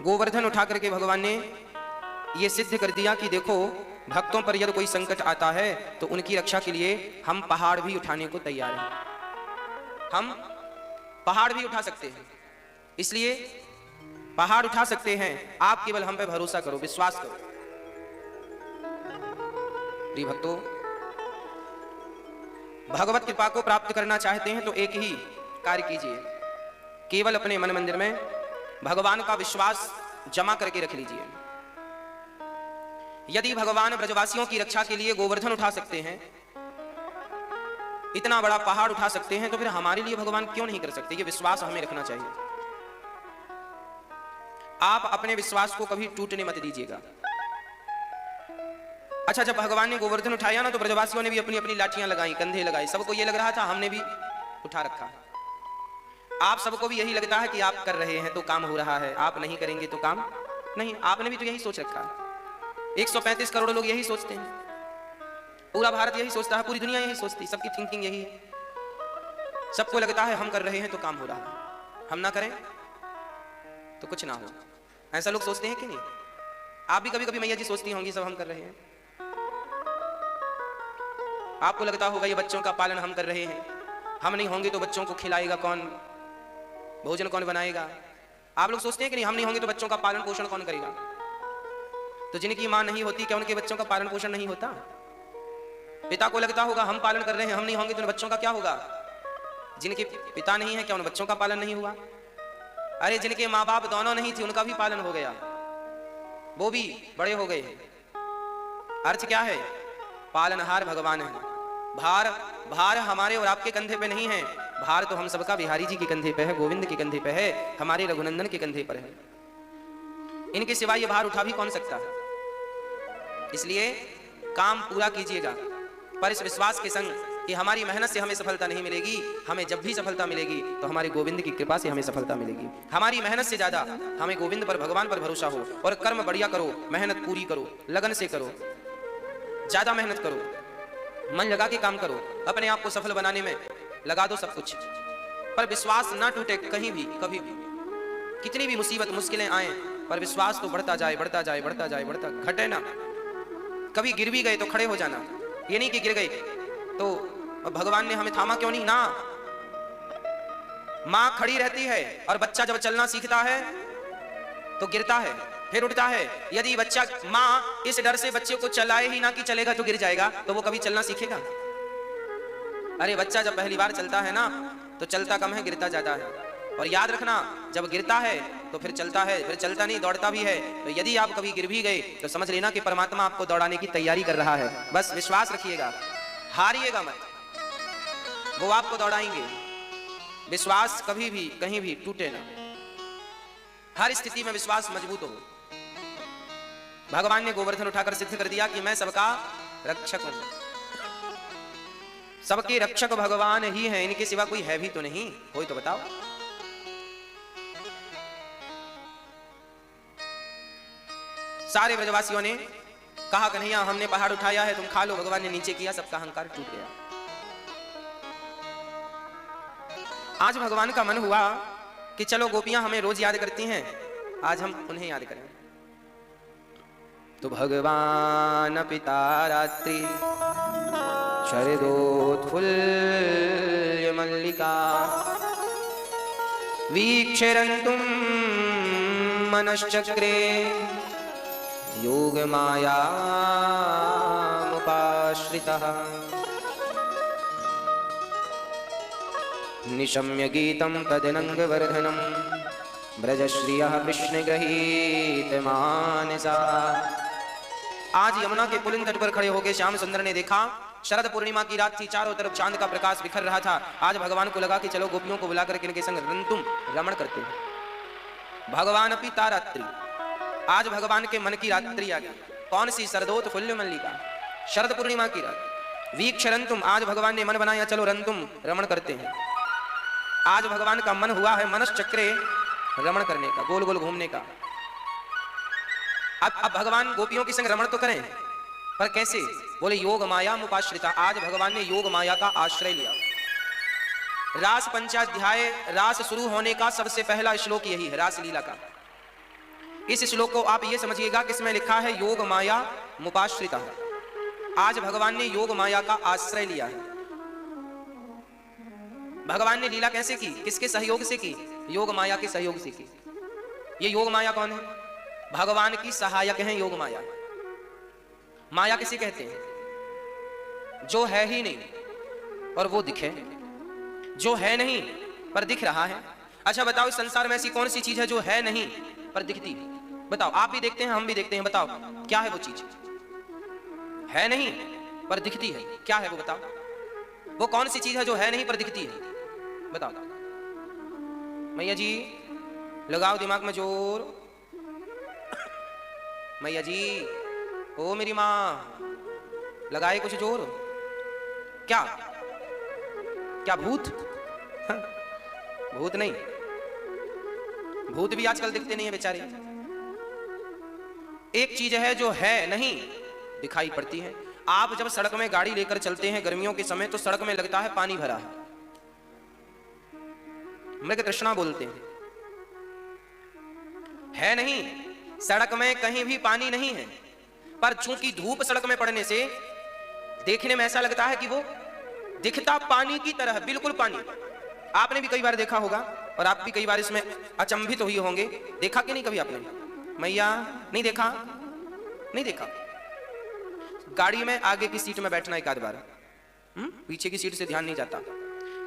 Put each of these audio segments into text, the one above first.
गोवर्धन उठा करके भगवान ने ये सिद्ध कर दिया कि देखो, भक्तों पर यदि कोई संकट आता है तो उनकी रक्षा के लिए हम पहाड़ भी उठाने को तैयार हैं। हम पहाड़ भी उठा सकते हैं, इसलिए पहाड़ उठा सकते हैं। आप केवल हम पे भरोसा करो, विश्वास करो। प्रिय भक्तों, भगवत कृपा को प्राप्त करना चाहते हैं तो एक ही कार्य कीजिए, केवल अपने मन मंदिर में भगवान का विश्वास जमा करके रख लीजिए। यदि भगवान ब्रजवासियों की रक्षा के लिए गोवर्धन उठा सकते हैं, इतना बड़ा पहाड़ उठा सकते हैं, तो फिर हमारे लिए भगवान क्यों नहीं कर सकते? ये विश्वास हमें रखना चाहिए। आप अपने विश्वास को कभी टूटने मत दीजिएगा। अच्छा, जब भगवान ने गोवर्धन उठाया ना, तो ब्रजवासियों ने भी अपनी अपनी लाठियां लगाई, कंधे लगाए। सबको ये लग रहा था हमने भी उठा रखा। आप सबको भी यही लगता है कि आप कर रहे हैं तो काम हो रहा है, आप नहीं करेंगे तो काम नहीं। आपने भी तो यही सोच रखा है। 135 करोड़ लोग यही सोचते हैं, पूरा भारत यही सोचता है, पूरी दुनिया यही सोचती है, सबकी थिंकिंग यही है। सबको लगता है हम कर रहे हैं तो काम हो रहा है, हम ना करें तो कुछ ना हो। ऐसा लोग सोचते हैं कि नहीं? आप भी कभी कभी मैया जी सोचती होंगी सब हम कर रहे हैं। आपको लगता होगा ये बच्चों का पालन हम कर रहे हैं, हम नहीं होंगे तो बच्चों को खिलाएगा कौन, भोजन कौन बनाएगा? आप लोग सोचते हैं कि नहीं, हम नहीं होंगे तो बच्चों का पालन पोषण कौन करेगा? तो जिनकी मां नहीं होती, क्या उनके बच्चों का पालन पोषण नहीं होता? पिता को लगता होगा हम पालन कर रहे हैं, हम नहीं होंगे तो उन बच्चों का क्या होगा? जिनके पिता नहीं है, क्या उन बच्चों का पालन नहीं हुआ? अरे जिनके माँ बाप दोनों नहीं थे, उनका भी पालन हो गया, वो भी बड़े हो गए। अर्थ क्या है? पालनहार भगवान है। भार हमारे और आपके कंधे पे नहीं है, भार तो हम सबका बिहारी जी के कंधे पे है, गोविंद के कंधे पे है, हमारे रघुनंदन के कंधे पर है। इनके सिवा ये भार उठा भी कौन सकता है? इसलिए काम पूरा कीजिएगा, पर इस विश्वास के संग कि हमारी मेहनत से हमें सफलता नहीं मिलेगी। हमें जब भी सफलता मिलेगी तो हमारे गोविंद की कृपा से हमें सफलता मिलेगी। हमारी मेहनत से ज्यादा हमें गोविंद पर, भगवान पर भरोसा हो, और कर्म बढ़िया करो, मेहनत पूरी करो, लगन से करो, ज्यादा मेहनत करो, मन लगा के काम करो, अपने आप को सफल बनाने में लगा दो सब कुछ, पर विश्वास ना टूटे कहीं भी, कभी भी। कितनी भी मुसीबत मुश्किलें आए, पर विश्वास तो बढ़ता जाए, बढ़ता जाए, बढ़ता जाए, बढ़ता घटे ना। कभी गिर भी गए तो खड़े हो जाना, ये नहीं कि गिर गए तो भगवान ने हमें थामा क्यों नहीं ना। मां खड़ी रहती है और बच्चा जब चलना सीखता है तो गिरता है, फिर उठता है। यदि बच्चा, मां इस डर से बच्चे को चलाए ही ना कि चलेगा तो गिर जाएगा, तो वो कभी चलना सीखेगा? अरे बच्चा जब पहली बार चलता है ना, तो चलता कम है, गिरता ज्यादा है। और याद रखना, जब गिरता है तो फिर चलता है, फिर चलता नहीं, दौड़ता भी है। तो यदि आप कभी गिर भी गए तो समझ लेना कि परमात्मा आपको दौड़ाने की तैयारी कर रहा है। बस विश्वास रखिएगा, हारिएगा मत, वो आपको दौड़ाएंगे। विश्वास कभी भी कहीं भी टूटे ना, हर स्थिति में विश्वास मजबूत हो। भगवान ने गोवर्धन उठाकर सिद्ध कर दिया कि मैं सबका रक्षक हूं। सबके रक्षक भगवान ही हैं, इनके सिवा कोई है भी तो नहीं। कोई तो बताओ। सारे ब्रजवासियों ने कहा कन्हैया हमने पहाड़ उठाया है, तुम खा लो। भगवान ने नीचे किया, सबका अहंकार टूट गया। आज भगवान का मन हुआ कि चलो गोपियां हमें रोज याद करती हैं, आज हम उन्हें याद करें। तो भगवान पिता रात्रि शरदोत्फुल्ल मल्लिका वीक्षरन्तुं मनश्चक्रे योग मायामुपाश्रितः निशम्य गीतं तदनंगवर्धनं ब्रजश्रियः कृष्णगृहीतमानसा। आज यमुना के पुलिन तट पर खड़े होकर श्याम सुंदर ने देखा, शरद पूर्णिमा की रात थी, चारों तरफ चांद का प्रकाश बिखर रहा था। आज भगवान को लगा कि चलो गोपियों को बुलाकर इनके संग रंतुम रमण करते हैं। भगवान पिता रात्रि, आज भगवान के मन की रात्रि आ गई। कौन सी? शरदोत्फुल्ल मल्लिका, शरद पूर्णिमा की रात। वीक्षरंतुम, आज भगवान ने मन बनाया चलो रंतुम रमण करते हैं। आज भगवान का मन हुआ है मनश्चक्रे रमण करने का, गोल गोल घूमने का। अब भगवान गोपियों के संग रमण तो करें, पर कैसे? बोले योग माया मुपाश्रिता। आज भगवान ने योग माया का आश्रय लिया। रास पंचाध्याय, रास शुरू होने का सबसे पहला श्लोक यही है, रास लीला का। इस श्लोक को आप ये समझिएगा कि इसमें लिखा है योग माया मुपाश्रिता। आज भगवान ने योग माया का आश्रय लिया है। भगवान ने लीला कैसे की, किसके सहयोग से की? योग माया के सहयोग से की। ये योग माया कौन है? भगवान की सहायक है योग माया। माया किसे कहते हैं? जो है ही नहीं और वो दिखे, जो है नहीं पर दिख रहा है। अच्छा बताओ, इस संसार में ऐसी कौन सी चीज है जो है नहीं पर दिखती? बताओ, आप भी देखते हैं, हम भी देखते हैं, बताओ क्या है वो चीज? है नहीं पर दिखती है, क्या है वो? बताओ, वो कौन सी चीज है जो है नहीं पर दिखती है? बताओ मैया जी, लगाओ दिमाग में जोर। मैया जी, ओ मेरी माँ, लगाए कुछ जोर। क्या क्या भूत? भूत नहीं, भूत भी आजकल दिखते नहीं है बेचारे। एक चीज है जो है नहीं, दिखाई पड़ती है। आप जब सड़क में गाड़ी लेकर चलते हैं गर्मियों के समय, तो सड़क में लगता है पानी भरा है, मृग तृष्णा बोलते हैं। है नहीं, सड़क में कहीं भी पानी नहीं है, पर चूंकि धूप सड़क में पड़ने से देखने में ऐसा लगता है कि वो दिखता पानी की तरह, बिल्कुल पानी। आपने भी कई बार देखा होगा और आप भी कई बार इसमें अचंभित हुए होंगे। देखा कि नहीं कभी आपने? मैया नहीं देखा? नहीं देखा? गाड़ी में आगे की सीट में बैठना एक आध बार, पीछे की सीट से ध्यान नहीं जाता।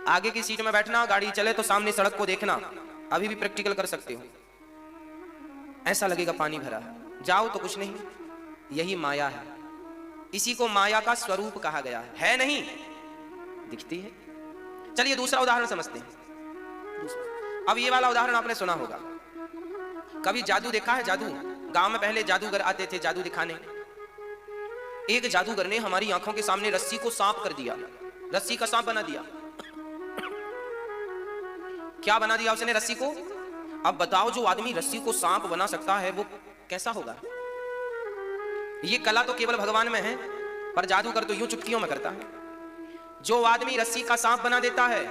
आगे की सीट में बैठना, गाड़ी चले तो सामने सड़क को देखना। अभी भी प्रैक्टिकल कर सकते हो। ऐसा लगेगा पानी भरा है, जाओ तो कुछ नहीं। यही माया है, इसी को माया का स्वरूप कहा गया है नहीं, दिखती है। चलिए दूसरा उदाहरण समझते हैं। अब ये वाला उदाहरण आपने सुना होगा। कभी जादू देखा है? जादू, गांव में पहले जादूगर आते थे जादू दिखाने। एक जादूगर ने हमारी आंखों के सामने रस्सी को सांप कर दिया, रस्सी का सांप बना दिया। क्या बना दिया उसने? रस्सी को। अब बताओ, जो आदमी रस्सी को सांप बना सकता है वो कैसा होगा? ये कला तो केवल भगवान में है, पर जादूगर तो यूं चुटकियों में करता है। जो आदमी रस्सी का सांप बना देता है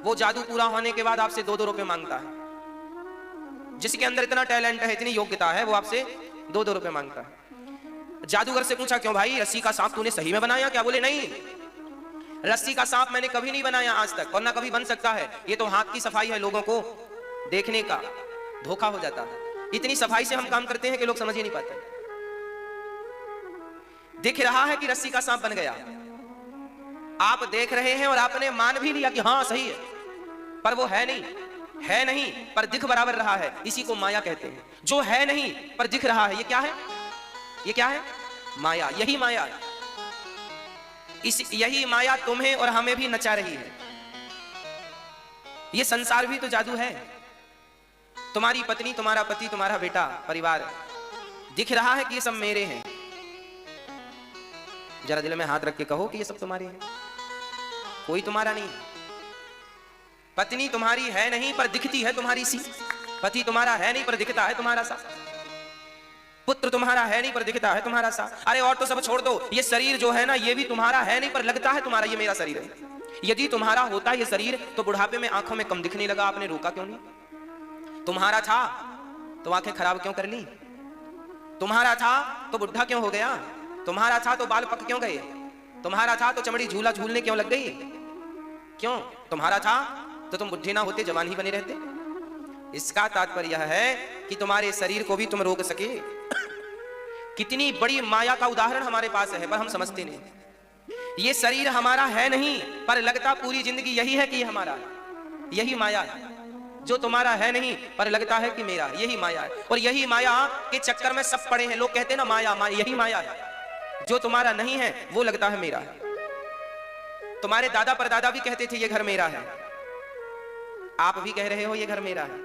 वो जादू पूरा होने के बाद आपसे 2-2 रुपए मांगता है। जिसके अंदर इतना टैलेंट है, इतनी योग्यता है, वो आपसे 2-2 रुपए मांगता है। जादूगर से पूछा, क्यों भाई, रस्सी का सांप तूने सही में बनाया क्या? बोले नहीं, रस्सी का सांप मैंने कभी नहीं बनाया आज तक, और ना कभी बन सकता है। ये तो हाथ की सफाई है, लोगों को देखने का धोखा हो जाता है। इतनी सफाई से हम काम करते हैं कि लोग समझ ही नहीं पाते। दिख रहा है कि रस्सी का सांप बन गया, आप देख रहे हैं और आपने मान भी लिया कि हाँ सही है, पर वो है नहीं। है नहीं पर दिख बराबर रहा है, इसी को माया कहते हैं। जो है नहीं पर दिख रहा है, ये क्या है? ये क्या है? माया। यही माया है। यही माया तुम्हें और हमें भी नचा रही है। ये संसार भी तो जादू है। तुम्हारी पत्नी, तुम्हारा पति, तुम्हारा बेटा, परिवार, दिख रहा है कि ये सब मेरे हैं। जरा दिल में हाथ रख के कहो कि ये सब तुम्हारे हैं, कोई तुम्हारा नहीं। पत्नी तुम्हारी है नहीं पर दिखती है तुम्हारी सी। पति तुम्हारा है नहीं पर दिखता है तुम्हारा सा। पुत्र तुम्हारा है नहीं पर दिखता है तुम्हारा सा। अरे और तो सब छोड़ दो, ये शरीर जो है ना, ये भी तुम्हारा है नहीं पर लगता है तुम्हारा। ये मेरा शरीर है। यदि तुम्हारा होता ये शरीर तो बुढ़ापे में आंखों में कम दिखने लगा, आपने रोका क्यों नहीं? तुम्हारा था तो आंखें खराब क्यों कर ली? तुम्हारा था तो बुढ़ा क्यों हो गया? तुम्हारा था तो बाल पक क्यों गए? तुम्हारा था तो चमड़ी झूला झूलने क्यों लग गई? क्यों? तुम्हारा था तो तुम बुढ़े ना होते, जवान ही बने रहते। इसका तात्पर्य यह है कि तुम्हारे शरीर को भी तुम रोक सके। कितनी बड़ी माया का उदाहरण हमारे पास है, पर हम समझते नहीं। ये शरीर हमारा है नहीं, पर लगता पूरी जिंदगी यही है कि ये हमारा है। यही माया है। जो तुम्हारा है नहीं पर लगता है कि मेरा, यही माया है। और यही माया के चक्कर में सब पड़े हैं। लोग कहते हैं ना माया माया, यही माया है। जो तुम्हारा नहीं है वो लगता है मेरा है। तुम्हारे दादा परदादा भी कहते थे ये घर मेरा है। आप भी कह रहे हो ये घर मेरा है।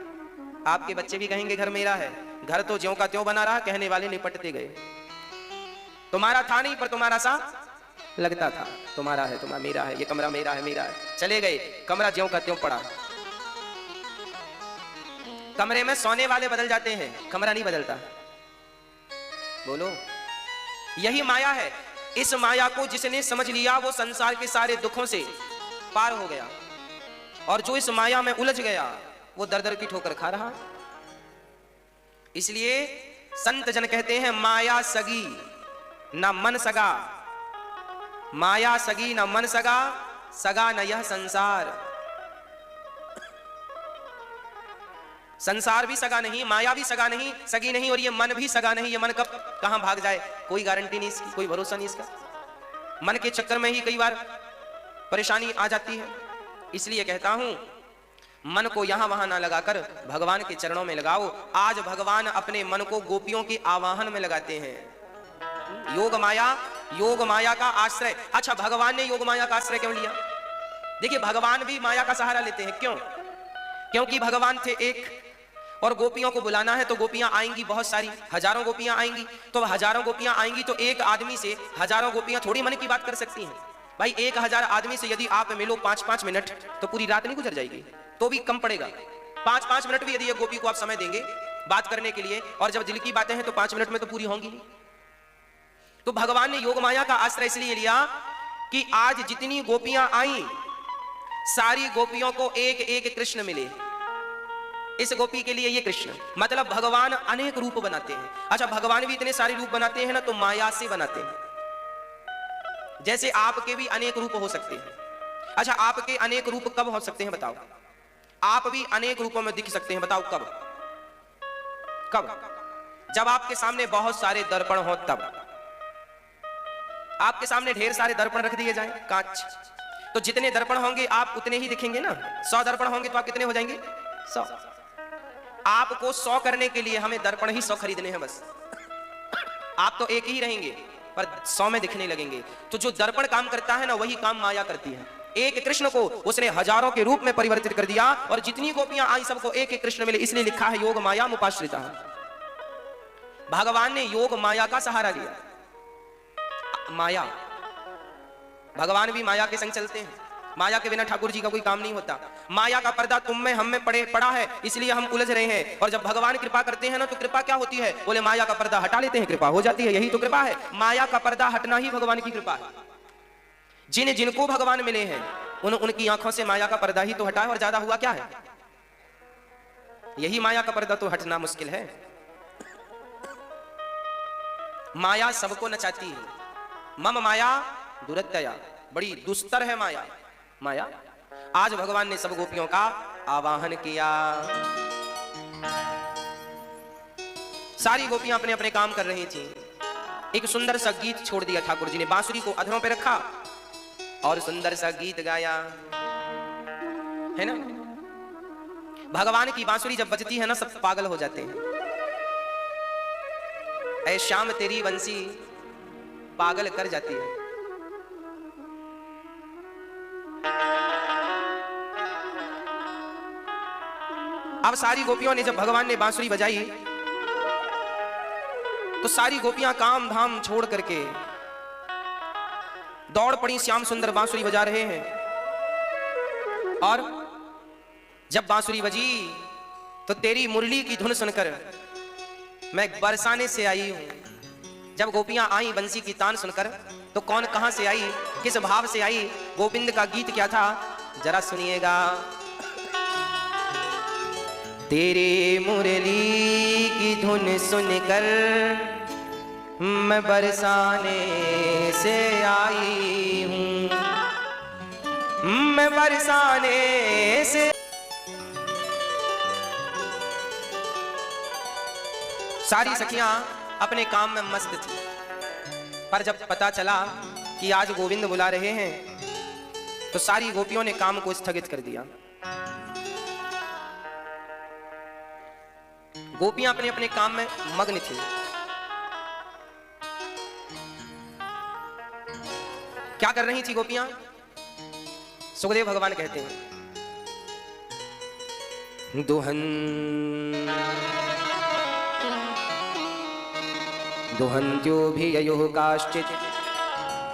आपके बच्चे भी कहेंगे घर मेरा है। घर तो ज्यों का त्यों बना रहा, कहने वाले निपटते गए। तुम्हारा था नहीं पर तुम्हारा सा लगता था। तुम्हारा है, तुम्हारा मेरा है, ये कमरा मेरा है, मेरा है। चले गए, कमरा ज्यों का त्यों पड़ा। कमरे में सोने वाले बदल जाते हैं, कमरा नहीं बदलता। बोलो, यही माया है। इस माया को जिसने समझ लिया वो संसार के सारे दुखों से पार हो गया, और जो इस माया में उलझ गया वो दर दर की ठोकर खा रहा। इसलिए संत जन कहते हैं माया सगी न मन सगा, माया सगी न मन सगा, सगा न यह संसार। संसार भी सगा नहीं, माया भी सगा नहीं, सगी नहीं, और ये मन भी सगा नहीं। ये मन कब कहां भाग जाए कोई गारंटी नहीं इसकी, कोई भरोसा नहीं इसका। मन के चक्कर में ही कई बार परेशानी आ जाती है। इसलिए कहता हूं मन को यहां वहां ना लगाकर भगवान के चरणों में लगाओ। आज भगवान अपने मन को गोपियों के आवाहन में लगाते हैं। योग माया का आश्रय। अच्छा, भगवान ने योग माया का आश्रय क्यों लिया? देखिए, भगवान भी माया का सहारा लेते हैं। क्यों? क्योंकि भगवान थे एक, और गोपियों को बुलाना है तो गोपियां आएंगी बहुत सारी, हजारों गोपियां आएंगी। तो हजारों गोपियां आएंगी तो एक आदमी से हजारों गोपियां थोड़ी मन की बात कर सकती हैं। भाई 1000 आदमी से यदि आप मिलो 5-5 मिनट तो पूरी रात नहीं गुजर जाएगी, तो भी कम पड़ेगा। 5-5 मिनट भी यदि एक गोपी को आप समय देंगे बात करने के लिए, और जब दिल की बातें हैं तो 5 मिनट में तो पूरी होंगी नहीं। तो भगवान ने योग माया का आश्रय इसलिए लिया कि आज जितनी गोपियां आई सारी गोपियों को एक एक कृष्ण मिले। इस गोपी के लिए ये कृष्ण, मतलब भगवान अनेक रूप बनाते हैं। अच्छा, भगवान भी इतने सारे रूप बनाते हैं ना, तो माया से बनाते हैं। जैसे आपके भी अनेक रूप हो सकते हैं। अच्छा, आपके अनेक रूप कब हो सकते हैं बताओ? आप भी अनेक रूपों में दिख सकते हैं, बताओ कब? कब? जब आपके सामने बहुत सारे दर्पण हो तब। आपके सामने ढेर सारे दर्पण रख दिए जाएं, कांच, तो जितने दर्पण होंगे आप उतने ही दिखेंगे ना। 100 दर्पण होंगे तो आप कितने हो जाएंगे? 100। आपको 100 करने के लिए हमें दर्पण ही 100 खरीदने हैं बस। आप तो एक ही रहेंगे पर 100 में दिखने लगेंगे। तो जो दर्पण काम करता है ना, वही काम माया करती है। एक कृष्ण को उसने हजारों के रूप में परिवर्तित कर दिया, और जितनी गोपियां आई सबको एक एक कृष्ण मिले। इसलिए लिखा है योग माया मुपाश्रिता। भगवान ने योग माया का सहारा लिया। माया, भगवान भी माया के संग चलते हैं। माया के बिना ठाकुर जी का कोई काम नहीं होता। माया का पर्दा तुम में हम में पड़ा है, इसलिए हम उलझ रहे हैं। और जब भगवान कृपा करते हैं ना, तो कृपा क्या होती है? बोले माया का पर्दा हटा लेते हैं, कृपा हो जाती है। यही तो कृपा है। माया का पर्दा हटना ही भगवान की कृपा है। जिनको भगवान मिले हैं उनकी आंखों से माया का पर्दा ही तो हटा है, और ज्यादा हुआ क्या है? यही माया का पर्दा तो हटना मुश्किल है। माया सबको नचाती है। मम माया दुरत्यया, बड़ी दुस्तर है माया। माया आज भगवान ने सब गोपियों का आवाहन किया। सारी गोपियां अपने अपने काम कर रही थी। एक सुंदर सा गीत छोड़ दिया ठाकुर जी ने। बांसुरी को अधरों पे रखा और सुंदर सा गीत गाया, है ना। भगवान की बांसुरी जब बजती है ना, सब पागल हो जाते हैं। ऐ श्याम तेरी बंसी पागल कर जाती है। अब सारी गोपियों ने, जब भगवान ने बांसुरी बजाई तो सारी गोपियां काम धाम छोड़ करके दौड़ पड़ी। श्याम सुंदर बांसुरी बजा रहे हैं, और जब बांसुरी बजी तो तेरी मुरली की धुन सुनकर मैं बरसाने से आई हूं। जब गोपियां आई बंसी की तान सुनकर, तो कौन कहां से आई, किस भाव से आई, गोविंद का गीत क्या था, जरा सुनिएगा। तेरे मुरली की धुन सुनकर मैं बरसाने से आई हूं, मैं बरसाने से। सारी सखियां अपने काम में मस्त थी, पर जब पता चला कि आज गोविंद बुला रहे हैं तो सारी गोपियों ने काम को स्थगित कर दिया। गोपियां अपने अपने काम में मग्न थी। क्या कर रही थी गोपियां? सुखदेव भगवान कहते हैं, दुहन्त्यो भी ययुः काश्चित्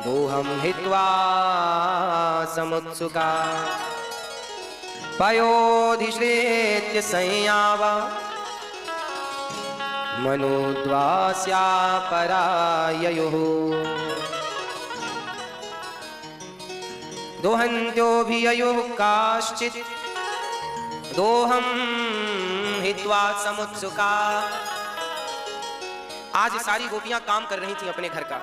दोहं हित्वा समुत्सुका पयोधिश्रेत्य संयावा मनोद्वास्या पराययुः। दोहन्त्यो भी ययुः काश्चित् दोहं हित्वा समुत्सुका आज सारी गोपियां काम कर रही थी अपने घर का,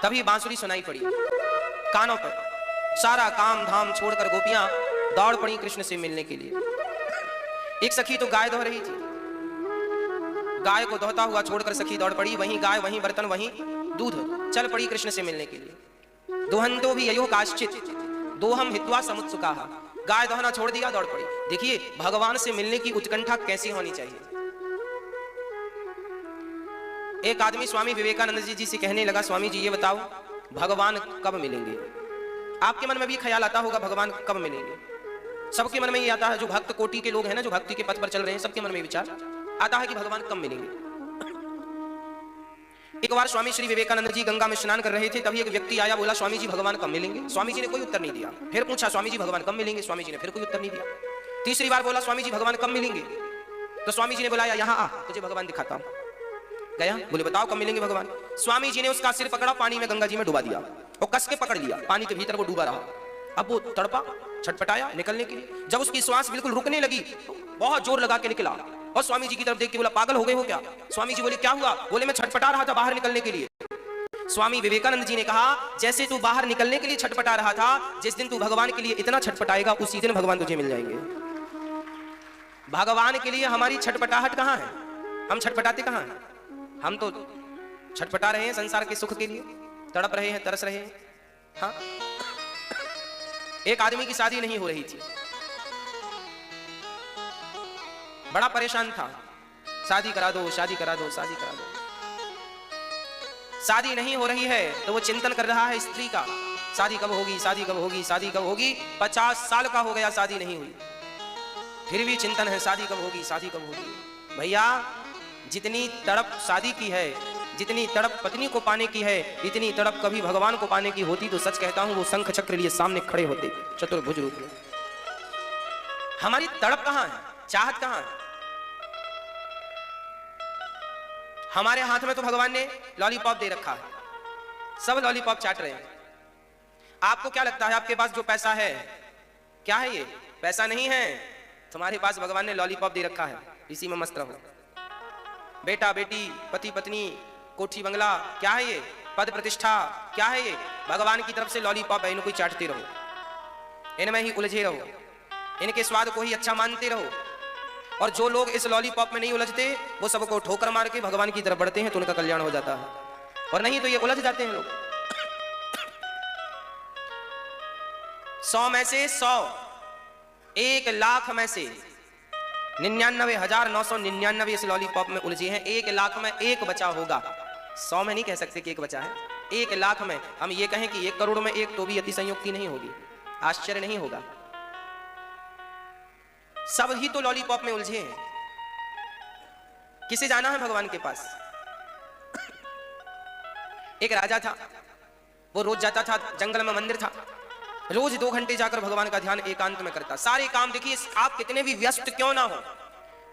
तभी बांसुरी सुनाई पड़ी कानों पर। सारा काम धाम छोड़कर गोपियां दौड़ पड़ी कृष्ण से मिलने के लिए। एक सखी तो गाय दोह रही थी, गाय को दोहता हुआ छोड़कर सखी दौड़ पड़ी, वहीं गाय वहीं बर्तन वहीं दूध, चल पड़ी कृष्ण से मिलने के लिए। दोहंतो भी अयो काश्चित दोहम हित्वा समुत्सुकाः, गाय दोहना छोड़ दिया, दौड़ पड़ी। देखिए भगवान से मिलने की उत्कंठा कैसी होनी चाहिए। एक आदमी स्वामी विवेकानंद जी से कहने लगा, स्वामी जी ये बताओ भगवान कब मिलेंगे? आपके मन में भी ख्याल आता होगा भगवान कब मिलेंगे? सबके मन में ये आता है, जो भक्त कोटि के लोग हैं ना, जो भक्ति के पथ पर चल रहे हैं, सबके मन में विचार आता है कि भगवान कब मिलेंगे। एक बार स्वामी श्री विवेकानंद जी गंगा में स्नान कर रहे थे, तभी एक व्यक्ति आया, बोला स्वामी जी भगवान कब मिलेंगे? स्वामी जी ने कोई उत्तर नहीं दिया। फिर पूछा स्वामी जी भगवान कब मिलेंगे? स्वामी जी ने फिर कोई उत्तर नहीं दिया। तीसरी बार बोला स्वामी जी भगवान कब मिलेंगे? तो स्वामी जी ने बुलाया, यहाँ आ तुझे भगवान दिखाता हूँ। गया, बोले बताओ कब मिलेंगे भगवान? स्वामी जी ने उसका सिर पकड़ा, पानी में गंगा जी में डुबा दिया और कस के पकड़ लिया, पानी के भीतर वो डूबा रहा। अब वो तड़पा, छटपटाया निकलने के लिए। जब उसकी श्वास बिल्कुल रुकने लगी, बहुत जोर लगा के निकला और स्वामी जी की तरफ देख के बोला पागल हो गए हो क्या? स्वामी जी बोले क्या हुआ? बोले मैं छटपटा रहा था बाहर निकलने के लिए। स्वामी विवेकानंद जी ने कहा, जैसे तू बाहर निकलने के लिए छटपटा रहा था, जिस दिन तू भगवान के लिए इतना छटपटाएगा उसी दिन भगवान तुझे मिल जाएंगे। भगवान के लिए हमारी छटपटाहट कहाँ है? हम छटपटाते कहाँ हैं? हम तो छटपटा रहे हैं संसार के सुख के लिए, तड़प रहे हैं, तरस रहे हैं। हाँ, एक आदमी की शादी नहीं हो रही थी, बड़ा परेशान था, शादी करा दो, शादी करा दो, शादी करा दो। शादी नहीं हो रही है तो वो चिंतन कर रहा है स्त्री का, शादी कब होगी, शादी कब होगी, शादी कब होगी। 50 साल का हो गया, शादी नहीं हुई, फिर भी चिंतन है शादी कब होगी, शादी कब होगी। भैया जितनी तड़प शादी की है, जितनी तड़प पत्नी को पाने की है, इतनी तड़प कभी भगवान को पाने की होती तो सच कहता हूं वो शंख चक्र लिए सामने खड़े होते चतुर्भुज रूप में। हमारी तड़प कहां है? चाहत कहां है? हमारे हाथ में तो भगवान ने लॉलीपॉप दे रखा है, सब लॉलीपॉप चाट रहे हैं। आपको क्या लगता है आपके पास जो पैसा है क्या है? ये पैसा नहीं है, तुम्हारे पास भगवान ने लॉलीपॉप दे रखा है, इसी में मस्त रहो। बेटा बेटी, पति पत्नी, कोठी बंगला, क्या है ये? पद प्रतिष्ठा, क्या है ये? भगवान की तरफ से लॉलीपॉप है, इनको ही चाटते रहो, इनमें ही उलझे रहो, इनके स्वाद को ही अच्छा मानते रहो। और जो लोग इस लॉलीपॉप में नहीं उलझते वो सबको ठोकर मार के भगवान की तरफ बढ़ते हैं तो उनका कल्याण हो जाता है, और नहीं तो ये उलझ जाते हैं लोग। 100 में से 100, 1 लाख में से 99,999 इस लॉलीपॉप में उलझे हैं। 1 लाख में 1 बचा होगा, 100 में नहीं कह सकते कि 1 बचा है। 1 लाख में हम ये कहें कि 1 करोड़ में 1 तो भी अतिशयोक्ति नहीं होगी, आश्चर्य नहीं होगा। सब ही तो लॉलीपॉप में उलझे हैं। किसे जाना है भगवान के पास? एक राजा था, वो रोज जाता था, जंगल में मंदिर था, रोज 2 घंटे जाकर भगवान का ध्यान एकांत में करता। सारे काम देखिए, आप कितने भी व्यस्त क्यों ना हो,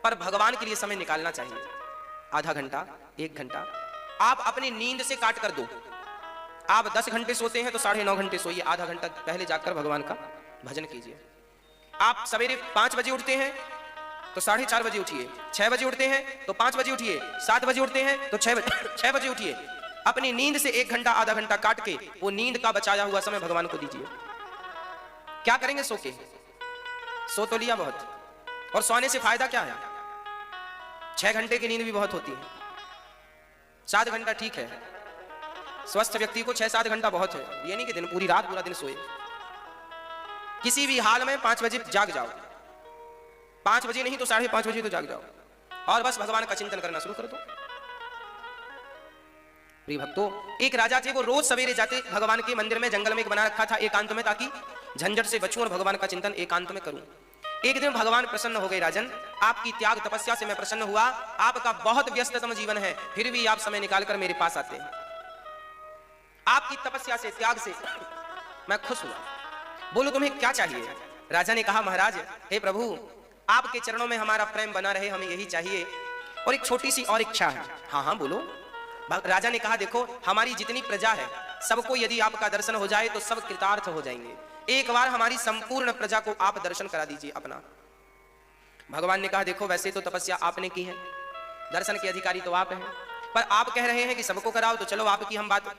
पर भगवान के लिए समय निकालना चाहिए। आधा घंटा, 1 घंटा आप अपनी नींद से काट कर दो। आप 10 घंटे सोते हैं तो 9.5 घंटे सोइए, आधा घंटा पहले जाकर भगवान का भजन कीजिए। आप सवेरे 5 बजे उठते हैं तो 4:30 बजे उठिए, 6 बजे उठते हैं तो 5 बजे उठिए, 7 बजे उठते हैं तो 6 बजे उठिए। अपनी नींद से 1 घंटा आधा घंटा काट के वो नींद का बचाया हुआ समय भगवान को दीजिए। क्या करेंगे सो के? सो तो लिया बहुत, और सोने से फायदा क्या है? 6 घंटे की नींद भी बहुत होती है, 7 घंटा ठीक है। स्वस्थ व्यक्ति को 6-7 घंटा बहुत है, ये नहीं कि दिन पूरी रात पूरा दिन सोए। किसी भी हाल में 5 बजे जाग जाओ, 5 बजे नहीं तो 5:30 बजे तो जाग जाओ, और बस भगवान का चिंतन करना शुरू कर दो। प्रिय भक्तों, एक राजा थे, वो रोज सवेरे जाते भगवान के मंदिर में, जंगल में एक बना रखा था एकांत में, ताकि झंझट से बचूं और भगवान का चिंतन एकांत में करूं। एक दिन भगवान प्रसन्न हो गए, राजन आपकी त्याग तपस्या से मैं प्रसन्न हुआ, आपका बहुत व्यस्ततम जीवन है, फिर भी आप समय निकालकर मेरे पास आते हैं। आपकी तपस्या से, त्याग से मैं खुश हुआ। बोलो तुम्हें क्या चाहिए? राजा ने कहा, महाराज हे प्रभु, आपके चरणों में हमारा प्रेम बना रहे, हमें यही चाहिए, और एक छोटी सी और इच्छा है। हाँ हाँ बोलो। राजा ने कहा, देखो हमारी जितनी प्रजा है सबको यदि आपका दर्शन हो जाए तो सब कृतार्थ हो जाएंगे, एक बार हमारी संपूर्ण प्रजा को आप दर्शन करा दीजिए अपना। भगवान ने कहा, देखो वैसे तो तपस्या आपने की है, दर्शन के अधिकारी तो आप हैं, पर आप कह रहे हैं कि सबको कराओ, तो चलो आपकी हम बात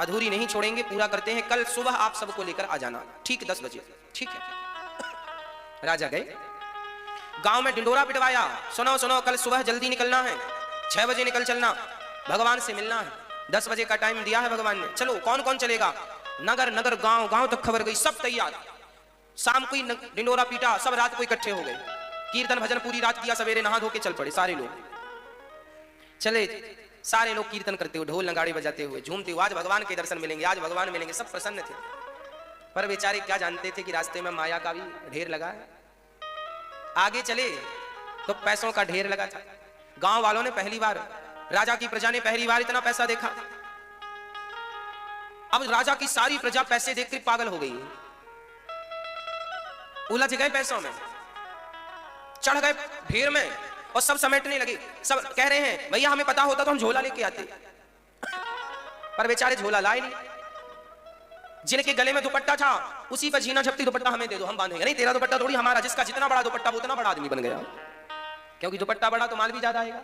अधूरी नहीं छोड़ेंगे, पूरा करते हैं। कल सुबह आप सबको लेकर आ जाना, ठीक 10 बजे। ठीक है। राजा गए, गांव में डिंडोरा पिटवाया, सुनो सुनो कल सुबह जल्दी निकलना है, 6 बजे निकल चलना, भगवान से मिलना है। 10 बजे का टाइम दिया है भगवान ने, चलो कौन कौन चलेगा। नगर नगर गांव गांव तक खबर गई, सब तैयार। शाम को ही डिंडोरा पीटा, सब रात को इकट्ठे हो गए, कीर्तन भजन पूरी रात किया, सवेरे नहा धो के चल पड़े सारे लोग। चले सारे लोग कीर्तन करते हुए, ढोल नगाड़े बजाते हुए, झूमते हुए, आज भगवान के दर्शन मिलेंगे, आज भगवान मिलेंगे, सब प्रसन्न थे। पर बेचारे क्या जानते थे कि रास्ते में माया का भी ढेर लगा है। आगे चले तो पैसों का ढेर लगा था। गांव वालों ने पहली बार, राजा की प्रजा ने पहली बार इतना पैसा देखा। अब राजा की सारी प्रजा पैसे देखकर पागल हो गई, उलझ गए पैसों में, चढ़ गए ढेर में और सब समेटने लगे। सब कह रहे हैं भैया हमें पता होता तो हम झोला लेके आते, पर बेचारे झोला लाए नहीं। जिनके गले में दुपट्टा था उसी पर झीना झपटी, दुपट्टा हमें दे दो हम बांधेंगे। नहीं तेरा दुपट्टा थोड़ी हमारा, जिसका जितना बड़ा दुपट्टा वो उतना बड़ा आदमी बन गया, क्योंकि दुपट्टा बड़ा तो माल भी ज्यादा आएगा।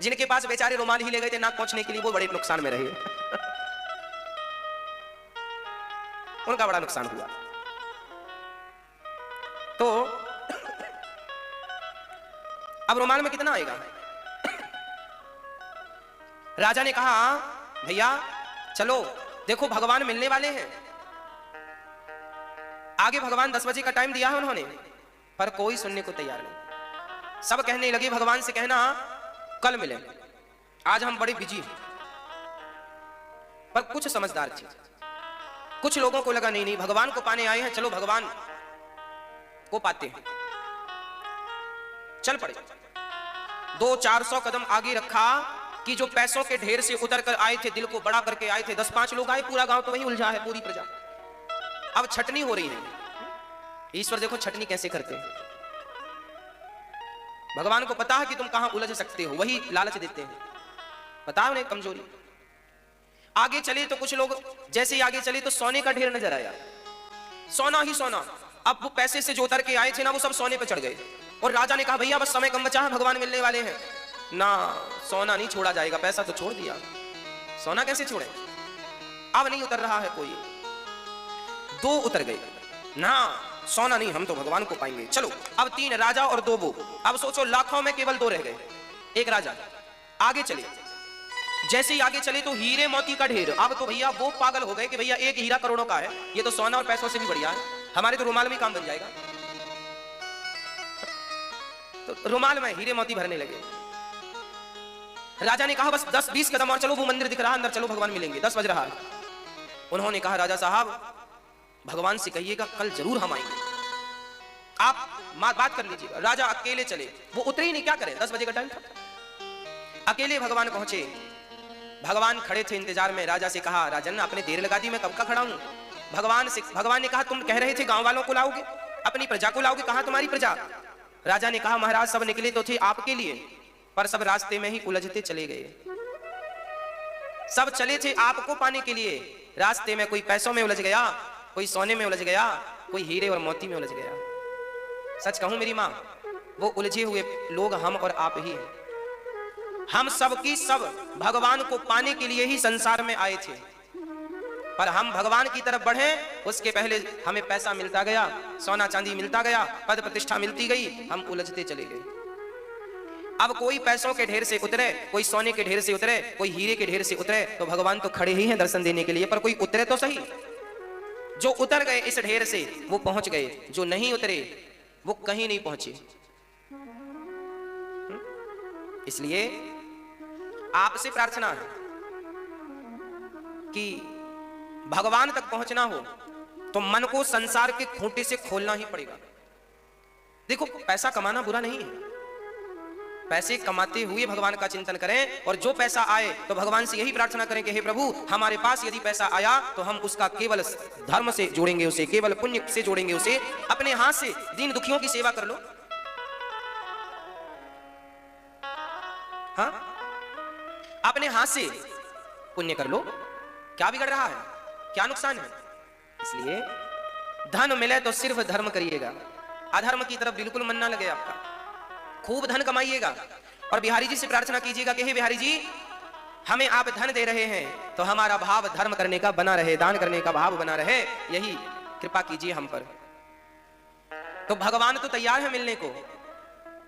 जिनके पास बेचारे रुमाल ही ले गए थे नाक पहुंचने के लिए, वो बड़े नुकसान में रहे, उनका बड़ा नुकसान हुआ। तो अब रुमाल में कितना आएगा। राजा ने कहा भैया चलो देखो भगवान मिलने वाले हैं, आगे भगवान 10 बजे का टाइम दिया है उन्होंने, पर कोई सुनने को तैयार नहीं। सब कहने लगे भगवान से कहना कल मिले, आज हम बड़े बिजी हैं। पर कुछ समझदार थे, कुछ लोगों को लगा नहीं नहीं भगवान को पाने आए हैं, चलो भगवान को पाते हैं। चल पड़े, 200-400 कदम आगे रखा कि जो पैसों के ढेर से उतर कर आए थे, दिल को बड़ा करके आए थे, 10-5 लोग आए, पूरा गांव तो वही उलझा है, पूरी प्रजा। अब छटनी हो रही है। ईश्वर देखो छटनी कैसे करते हैं। भगवान को पता है कि तुम कहां उलझ सकते हो, वही लालच देते हैं, पता है उन्हें कमजोरी। आगे चले तो कुछ लोग जैसे ही आगे चले तो सोने का ढेर नजर आया, सोना ही सोना। अब वो पैसे से जो उतर के आए थे ना वो सब सोने पे चढ़ गए। और राजा ने कहा भैया बस समय कम बचा है, भगवान मिलने वाले हैं ना, सोना नहीं छोड़ा जाएगा, पैसा तो छोड़ दिया, सोना कैसे छोड़े। अब नहीं उतर रहा है कोई, 2 उतर गए ना, सोना नहीं, हम तो भगवान को पाएंगे। चलो अब 3 राजा और 2 वो। अब सोचो लाखों में केवल 2 रह गए, 1 राजा। आगे चले, जैसे ही आगे चले तो हीरे मोती का ढेर। अब तो भैया वो पागल हो गए कि भैया एक हीरा करोड़ों का है, ये तो सोना और पैसों से भी बढ़िया है, हमारे तो रुमाल में काम बन जाएगा। तो रुमाल में हीरे मोती भरने लगे। राजा ने कहा बस 10-20 कदम और चलो, वो मंदिर दिख रहा है, अंदर चलो भगवान मिलेंगे, 10 बज रहा है। उन्होंने कहा राजा साहब भगवान से कहिएगा कल जरूर हम आएंगे, आप बात कर लीजिएगा। राजा अकेले चले, वो उतरे ही नहीं, क्या करें, 10 बजे का टाइम था। अकेले भगवान पहुंचे, भगवान खड़े थे इंतजार में। राजा से कहा राजन आपने देर लगा दी, मैं कब का खड़ा हूं। भगवान ने कहा तुम कह रहे थे गांव वालों को लाओगे, अपनी प्रजा को लाओगे, कहां तुम्हारी प्रजा। राजा ने कहा महाराज सब निकले तो थे आपके लिए, पर सब रास्ते में ही उलझते चले गए। सब चले थे आपको पाने के लिए, रास्ते में कोई पैसों में उलझ गया, कोई सोने में उलझ गया, कोई हीरे और मोती में उलझ गया। सच कहूं मेरी मां, वो उलझे हुए लोग हम और आप ही हैं। हम सब की सब भगवान को पाने के लिए ही संसार में आए थे, पर हम भगवान की तरफ बढ़े उसके पहले हमें पैसा मिलता गया, सोना चांदी मिलता गया, पद प्रतिष्ठा मिलती गई, हम उलझते चले गए। अब कोई पैसों के ढेर से उतरे, कोई सोने के ढेर से उतरे, कोई हीरे के ढेर से उतरे, तो भगवान तो खड़े ही हैं दर्शन देने के लिए, पर कोई उतरे तो सही। जो उतर गए इस ढेर से वो पहुंच गए, जो नहीं उतरे वो कहीं नहीं पहुंचे। इसलिए आपसे प्रार्थना है कि भगवान तक पहुंचना हो तो मन को संसार के खूंटे से खोलना ही पड़ेगा। देखो पैसा कमाना बुरा नहीं है, पैसे कमाते हुए भगवान का चिंतन करें, और जो पैसा आए तो भगवान से यही प्रार्थना करें कि हे प्रभु हमारे पास यदि पैसा आया तो हम उसका केवल धर्म से जोड़ेंगे, उसे केवल पुण्य से जोड़ेंगे, उसे अपने हाथ से दीन दुखियों की सेवा कर लो। हाँ अपने हाथ से पुण्य कर लो, क्या बिगड़ रहा है, क्या नुकसान है। इसलिए धन मिले तो सिर्फ धर्म करिएगा, अधर्म की तरफ बिल्कुल मन ना लगे आपका। खूब धन कमाइएगा, और बिहारी जी से प्रार्थना कीजिएगा कि हे बिहारी जी, हमें आप धन दे रहे हैं तो हमारा भाव धर्म करने का बना रहे, दान करने का भाव बना रहे, यही कृपा कीजिए हम पर। तो भगवान तो तैयार है मिलने को,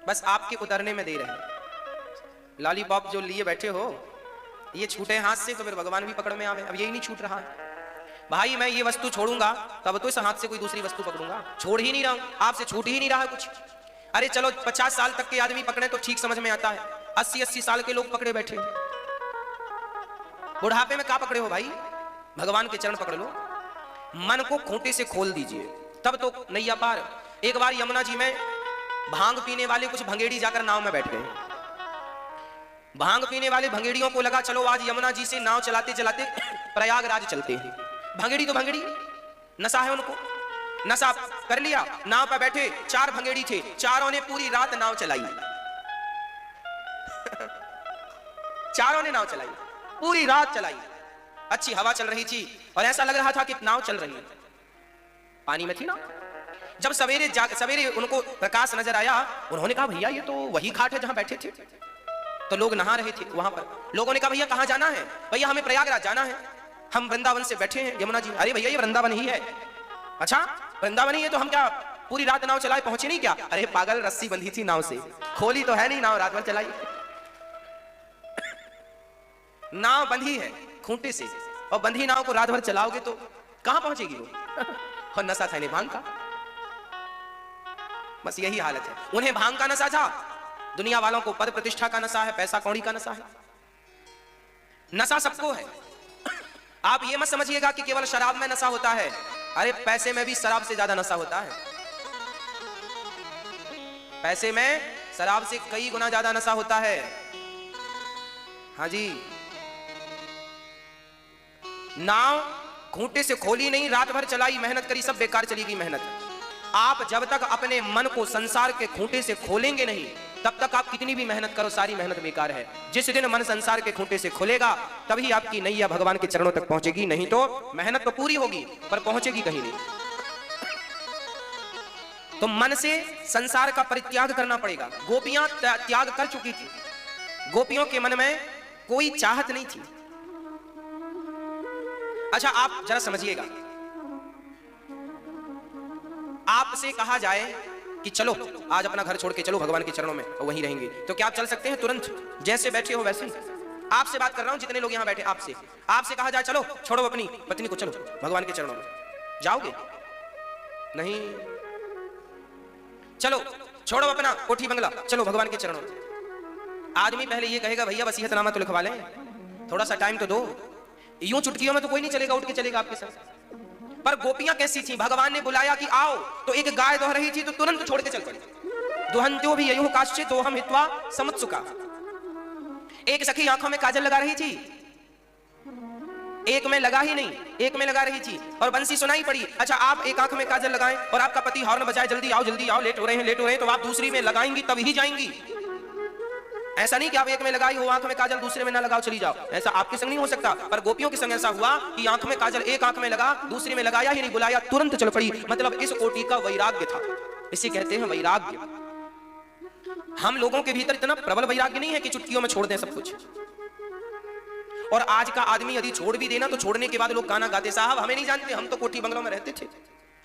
बस आपके उतरने में देर है। लॉलीपॉप जो लिए बैठे हो, ये छूटे हाथ से तो फिर भगवान भी पकड़ में आवे। अब यही नहीं छूट रहा है भाई, मैं ये वस्तु छोड़ूंगा तब तो इस हाथ से कोई दूसरी वस्तु पकड़ूंगा, छोड़ ही नहीं रहा हूं, आपसे छूट ही नहीं रहा है कुछ। अरे चलो 50 साल तक के आदमी पकड़े तो ठीक समझ में आता है, 80-80 साल के लोग पकड़े बैठे, बुढ़ापे में क्या पकड़े हो भाई? भगवान के चरण पकड़ लो, मन को खूंटे से खोल दीजिए, तब तो नैया पार। एक बार यमुना जी में भांग पीने वाले कुछ भंगेड़ी जाकर नाव में बैठ गए। भांग पीने वाले भंगेड़ियों को लगा चलो आज यमुना जी से नाव चलाते चलाते प्रयागराज चलते हैं। भंगेड़ी तो भंगेड़ी, नशा है उनको, नशा कर लिया, नाव पर बैठे 4 भंगेड़ी थे, चारों ने पूरी रात नाव चलाई। चारों ने नाव चलाई, पूरी रात चलाई, अच्छी हवा चल रही थी और ऐसा लग रहा था कि नाव चल रही है, पानी में थी ना। जब सवेरे उनको प्रकाश नजर आया, उन्होंने कहा भैया ये तो वही घाट है जहां बैठे थे। तो लोग नहा रहे थे वहां पर, लोगों ने कहा भैया कहां जाना है? भैया हमें प्रयागराज जाना है, हम वृंदावन से बैठे हैं यमुना जी। अरे भैया ये वृंदावन ही है। अच्छा वृंदावन ही है तो हम क्या पूरी रात नाव चलाए पहुंचे नहीं क्या? अरे पागल, रस्सी बंधी थी नाव से, खोली तो है नहीं नाव, रात भर चलाई। नाव बंधी है खूंटे से, और बंधी नाव को रात भर चलाओगे तो कहां पहुंचेगी वो? और नशा था इन्हें भांग का, बस यही हालत है। उन्हें भांग का नशा था, दुनिया वालों को पद प्रतिष्ठा का नशा है, पैसा कौड़ी का नशा है। नशा सबको है, आप ये मत समझिएगा कि केवल शराब में नशा होता है। अरे पैसे में भी शराब से ज्यादा नशा होता है, पैसे में शराब से कई गुना ज्यादा नशा होता है। हाँ जी, नाव खूंटे से खोली नहीं, रात भर चलाई, मेहनत करी, सब बेकार चली गई मेहनत। आप जब तक अपने मन को संसार के खूंटे से खोलेंगे नहीं, तब तक आप कितनी भी मेहनत करो सारी मेहनत बेकार है। जिस दिन मन संसार के खूंटे से खुलेगा तभी आपकी नैया भगवान के चरणों तक पहुंचेगी, नहीं तो मेहनत तो पूरी होगी पर पहुंचेगी कहीं नहीं। तो मन से संसार का परित्याग करना पड़ेगा। गोपियां त्याग कर चुकी थी, गोपियों के मन में कोई चाहत नहीं थी। अच्छा आप जरा समझिएगा, आपसे कहा जाए कि चलो आज अपना घर छोड़ के चलो भगवान के चरणों में और वहीं रहेंगे, तो क्या आप चल सकते हैं तुरंत? जैसे बैठे हो वैसे ही। आपसे बात कर रहा हूं, जितने लोग यहां बैठे, आपसे कहा जाए चलो छोड़ो अपनी पत्नी को, चलो भगवान के चरणों में, जाओगे? नहीं। चलो छोड़ो अपना कोठी बंगला, चलो भगवान के चरणों में। आदमी पहले ये कहेगा भैया वसीयतनामा तो लिखवा लें, थोड़ा सा टाइम तो दो। यूं चुटकियों में तो कोई नहीं चलेगा, उठ के चलेगा आपके साथ। पर गोपियां कैसी थी? भगवान ने बुलाया कि आओ, तो एक गाय दोह रही थी तो तुरंत छोड़ के चल पड़ी। दुहंत्यो भी ययो काश्चे दोहम हित्वा समत्सुका। एक सखी आंखों में काजल लगा रही थी, एक में लगा ही नहीं, एक में लगा रही थी और बंसी सुनाई पड़ी। अच्छा आप एक आंख में काजल लगाएं और आपका पति हॉर्न बजाए जल्दी आओ लेट हो रहे हैं, लेट हो रहे हैं, तो आप दूसरी में लगाएंगी तब ही जाएंगी। ऐसा नहीं कि आप एक में लगाई हो आंख में काजल, दूसरे में ना लगाओ चली जाओ, ऐसा आपके संग नहीं हो सकता। पर गोपियों के संग ऐसा हुआ कि आंख में काजल एक आंख में लगा, दूसरी में लगाया ही नहीं, बुलाया तुरंत चल पड़ी। मतलब इस कोटि का वैराग्य था, इसे कहते हैं वैराग्य। हम लोगों के भीतर इतना प्रबल वैराग्य नहीं है कि चुटकियों में छोड़ दें सब कुछ। और आज का आदमी यदि छोड़ भी देना तो छोड़ने के बाद लोग गाना गाते, साहब हमें नहीं जानते, हम तो कोठी बंगलों में रहते थे,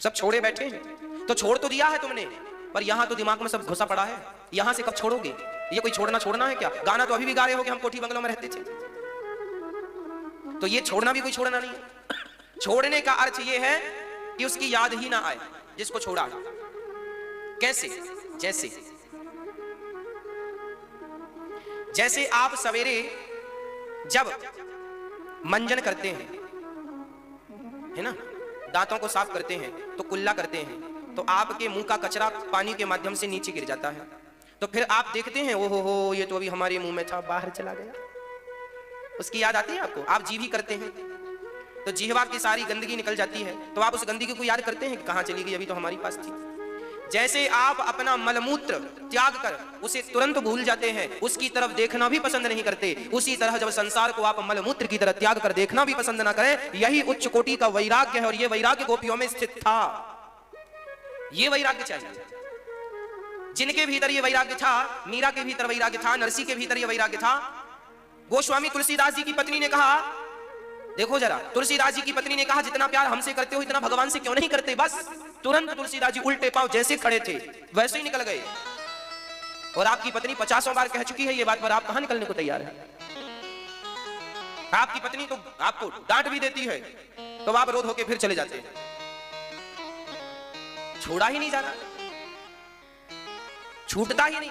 सब छोड़े बैठे हैं। तो छोड़ तो दिया है तुमने, पर यहां तो दिमाग में सब घुसा पड़ा है, यहां से कब छोड़ोगे? ये कोई छोड़ना है क्या? गाना तो अभी भी गा रहे हो कि हम कोठी बंगलों में रहते थे, तो ये छोड़ना भी कोई छोड़ना नहीं है। छोड़ने का अर्थ ये है कि उसकी याद ही ना आए जिसको छोड़ा। कैसे? जैसे आप सवेरे जब मंजन करते हैं, है ना, दांतों को साफ करते हैं तो कुल्ला करते हैं, तो आपके मुंह का कचरा पानी के माध्यम से नीचे गिर जाता है। तो फिर आप देखते हैं ओहो हो ये तो अभी हमारे मुंह में था, बाहर चला गया, उसकी याद आती है आपको। आप जीभ ही करते हैं तो जीहवा की सारी गंदगी निकल जाती है, तो आप उस गंदगी को याद करते हैं कि कहां चली गई, अभी तो हमारी पास थी। जैसे आप अपना मलमूत्र त्याग कर उसे तुरंत भूल जाते हैं, उसकी तरफ देखना भी पसंद नहीं करते, उसी तरह जब संसार को आप मलमूत्र की तरह त्याग कर देखना भी पसंद ना करें, यही उच्च कोटि का वैराग्य है। और यह वैराग्य गोपियों में स्थित था, ये वैराग्य चाहिए। जिनके भीतर ये वैराग्य था, मीरा के भीतर वैराग्य था, नरसी के भीतर ये वैराग्य था। गोस्वामी तुलसीदास जी की पत्नी ने कहा, देखो जरा, तुलसीदास जी की पत्नी ने कहा जितना प्यार हमसे करते हो इतना भगवान से क्यों नहीं करते। बस तुरंत तुलसीदास जी उल्टे पांव जैसे खड़े थे वैसे ही निकल गए। और आपकी पत्नी 50 बार कह चुकी है ये बात, पर आप कहां निकलने को तैयार है। आपकी पत्नी तो आपको डांट भी देती है तो आप रोध होके फिर चले जाते हैं। छोड़ा ही नहीं जा रहा, छूटता ही नहीं।